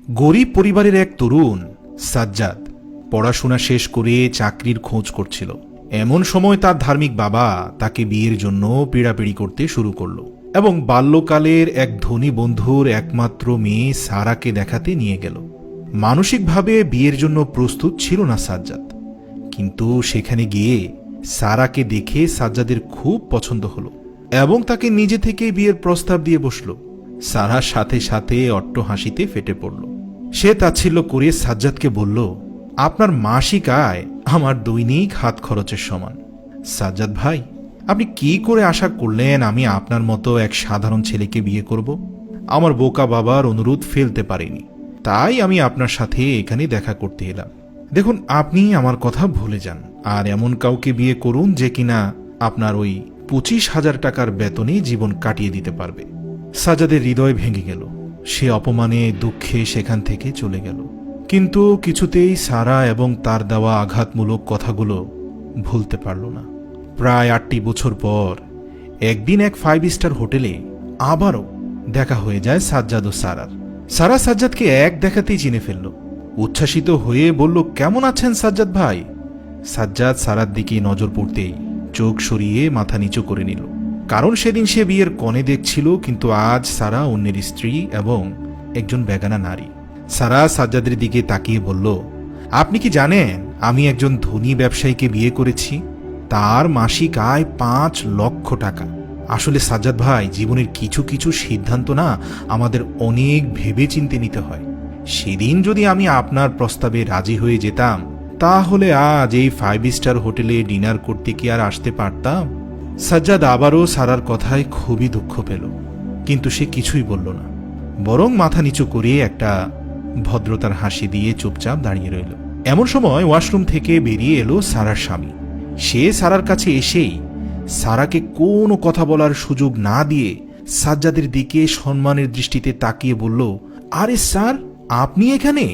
গরিব পরিবারের এক তরুণ সাজ্জাদ পড়াশোনা শেষ করে চাকরির খোঁজ করছিল। এমন সময় তার ধার্মিক বাবা তাকে বিয়ের জন্য পীড়াপিড়ি করতে শুরু করলো এবং বাল্যকালের এক ধনী বন্ধুর একমাত্র মেয়ে সারাকে দেখাতে নিয়ে গেল। মানসিকভাবে বিয়ের জন্য প্রস্তুত ছিল না সাজ্জাদ, কিন্তু সেখানে গিয়ে সারাকে দেখে সাজ্জাদের খুব পছন্দ হলো এবং তাকে নিজে থেকে বিয়ের প্রস্তাব দিয়ে বসল। সারা সাথে সাথে অট্ট হাসিতে ফেটে পড়ল। সে তাচ্ছিল্য করে সাজ্জাদকে বলল, আপনার মাসিক আয় আমার দৈনিক হাত খরচের সমান। সাজ্জাদ ভাই, আপনি কি করে আশা করলেন আমি আপনার মতো এক সাধারণ ছেলেকে বিয়ে করব? আমার বোকা বাবার অনুরোধ ফেলতে পারিনি, তাই আমি আপনার সাথে এখানে দেখা করতে এলাম। দেখুন, আপনি আমার কথা ভুলে যান আর এমন কাউকে বিয়ে করুন যে কিনা আপনার ওই 25,000 টাকার বেতনে জীবন কাটিয়ে দিতে পারবে। সাজ্জাদের হৃদয় ভেঙে গেল। সে অপমানে দুঃখে সেখান থেকে চলে গেল, কিন্তু কিছুতেই সারা এবং তার দেওয়া আঘাতমূলক কথাগুলো ভুলতে পারল না। প্রায় 8টি বছর পর একদিন এক 5 স্টার হোটেলে আবারও দেখা হয়ে যায় সাজ্জাদ ও সারার। সারা সাজ্জাদকে এক দেখাতেই চিনে ফেলল। উচ্ছ্বাসিত হয়ে বলল, কেমন আছেন সাজ্জাদ ভাই? সাজ্জাদ সারার দিকে নজর পড়তেই চোখ সরিয়ে মাথা নিচু করে নিল, কারণ সেদিন সে বিয়ের কনে দেখছিল, কিন্তু আজ সারা অন্যের স্ত্রী এবং একজন বেগানা নারী। সারা সাজ্জাদের দিকে তাকিয়ে বলল, আপনি কি জানেন আমি একজন ধনী ব্যবসায়ীকে বিয়ে করেছি? তার মাসিক আয় 5 লক্ষ টাকা। আসলে সাজ্জাদ ভাই, জীবনের কিছু কিছু সিদ্ধান্ত না আমাদের অনেক ভেবে চিন্তে নিতে হয়। সেদিন যদি আমি আপনার প্রস্তাবে রাজি হয়ে যেতাম, তাহলে আজ এই 5 স্টার হোটেলে ডিনার করতে কি আর আসতে পারতাম? সাজ্জাদ আবারও সারার কথায় খুবই দুঃখ পেল, কিন্তু সে কিছুই বলল না, বরং মাথা নিচু করে একটা ভদ্রতার হাসি দিয়ে চুপচাপ দাঁড়িয়ে রইল। এমন সময় ওয়াশরুম থেকে বেরিয়ে এলো সারার স্বামী। সে সারার কাছে এসেই সারাকে কোনো কথা বলার সুযোগ না দিয়ে সাজ্জাদের দিকে সম্মানের দৃষ্টিতে তাকিয়ে বলল, আরে স্যার, আপনি এখানে?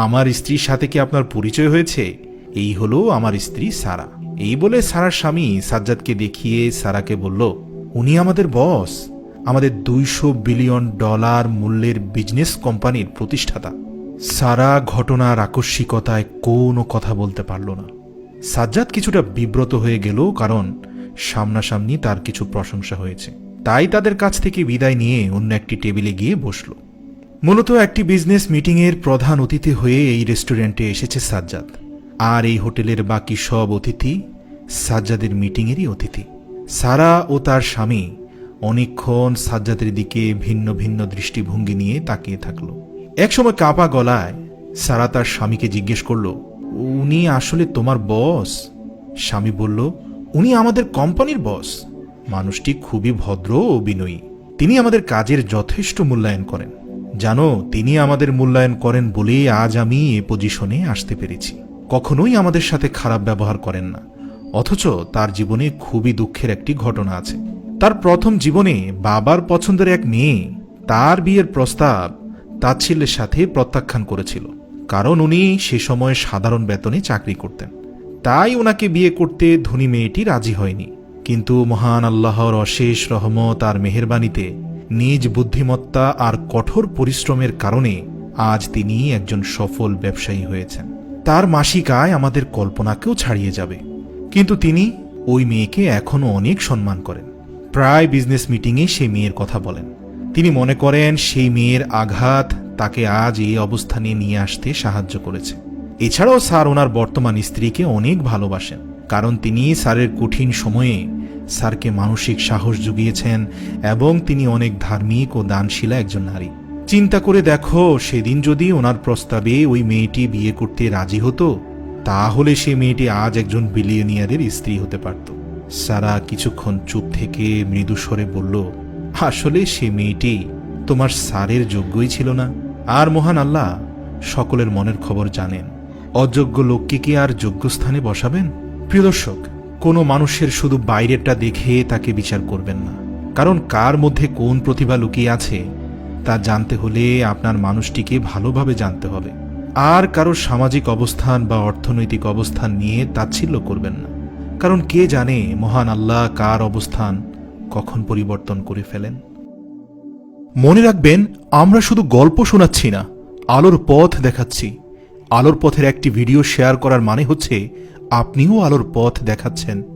আমার স্ত্রীর সাথে কি আপনার পরিচয় হয়েছে? এই হলো আমার স্ত্রী সারা। এই বলে সারার স্বামী সাজ্জাদকে দেখিয়ে সারাকে বলল, উনি আমাদের বস, আমাদের $200 বিলিয়ন মূল্যের বিজনেস কোম্পানির প্রতিষ্ঠাতা। সারা ঘটনার আকস্মিকতায় কোনো কথা বলতে পারল না। সাজ্জাদ কিছুটা বিব্রত হয়ে গেল, কারণ সামনাসামনি তার কিছু প্রশংসা হয়েছে। তাই তাদের কাছ থেকে বিদায় নিয়ে অন্য একটি টেবিলে গিয়ে বসল। মূলত একটি বিজনেস মিটিংয়ের প্রধান অতিথি হয়ে এই রেস্টুরেন্টে এসেছে সাজ্জাদ, আর এই হোটেলের বাকি সব অতিথি সাজ্জাদের মিটিংয়েরই অতিথি। সারা ও তার স্বামী অনেকক্ষণ সাজ্জাদের দিকে ভিন্ন ভিন্ন দৃষ্টিভঙ্গি নিয়ে তাকিয়ে থাকল। একসময় কাঁপা গলায় সারা তার স্বামীকে জিজ্ঞেস করল, উনি আসলে তোমার বস? স্বামী বলল, উনি আমাদের কোম্পানির বস। মানুষটি খুবই ভদ্র ও বিনয়ী। তিনি আমাদের কাজের যথেষ্ট মূল্যায়ন করেন। জানো, তিনি আমাদের মূল্যায়ন করেন বলেই আজ আমি এ পজিশনে আসতে পেরেছি। কখনোই আমাদের সাথে খারাপ ব্যবহার করেন না। অথচ তার জীবনে খুবই দুঃখের একটি ঘটনা আছে। তার প্রথম জীবনে বাবার পছন্দের এক মেয়ে তার বিয়ের প্রস্তাব তাচ্ছিল্যের সাথে প্রত্যাখ্যান করেছিল, কারণ উনি সে সময় সাধারণ বেতনে চাকরি করতেন। তাই ওনাকে বিয়ে করতে ধনী মেয়েটি রাজি হয়নি। কিন্তু মহান আল্লাহর অশেষ রহমত আর মেহেরবানিতে নিজ বুদ্ধিমত্তা আর কঠোর পরিশ্রমের কারণে আজ তিনি একজন সফল ব্যবসায়ী হয়েছেন। তার মাসিক আয় আমাদের কল্পনাকেও ছাড়িয়ে যাবে, কিন্তু তিনি ওই মেয়েকে এখনো অনেক সম্মান করেন। প্রায় বিজনেস মিটিংয়ে সেই মেয়ের কথা বলেন। তিনি মনে করেন সেই মেয়ের আঘাত তাকে আজ এই অবস্থানে নিয়ে আসতে সাহায্য করেছে। এছাড়াও স্যার ওনার বর্তমান স্ত্রীকে অনেক ভালোবাসেন, কারণ তিনি স্যারের কঠিন সময়ে স্যারকে মানসিক সাহস জুগিয়েছেন এবং তিনি অনেক ধার্মিক ও দানশীলা একজন নারী। চিন্তা করে দেখো, সেদিন যদি ওনার প্রস্তাবে ওই মেয়েটি বিয়ে করতে রাজি হতো, তাহলে সে মেয়েটি আজ একজন বিলিয়নিয়ারের স্ত্রী হতে পারত। সারা কিছুক্ষণ চুপ থেকে মৃদু স্বরে বলল, আসলে সে মেয়েটি তোমার স্যারের যোগ্যই ছিল না। আর মহান আল্লাহ সকলের মনের খবর জানেন। অযোগ্য লোককে কি আর যোগ্য স্থানে বসাবেন? প্রিয় দর্শক, কোনো মানুষের শুধু বাইরেরটা দেখে তাকে বিচার করবেন না, কারণ কার মধ্যে কোন প্রতিভা লুকিয়ে আছে তা জানতে হলে আপনার মানুষটিকে ভালোভাবে জানতে হবে। আর কারোর সামাজিক অবস্থান বা অর্থনৈতিক অবস্থান নিয়ে তাচ্ছিল্য করবেন না, কারণ কে জানে মহান আল্লাহ কার অবস্থান কখন পরিবর্তন করে ফেলেন। মনে রাখবেন, আমরা শুধু গল্প শোনাচ্ছি না, আলোর পথ দেখাচ্ছি। আলোর পথের একটি ভিডিও শেয়ার করার মানে হচ্ছে আপনিও আলোর পথ দেখাচ্ছেন।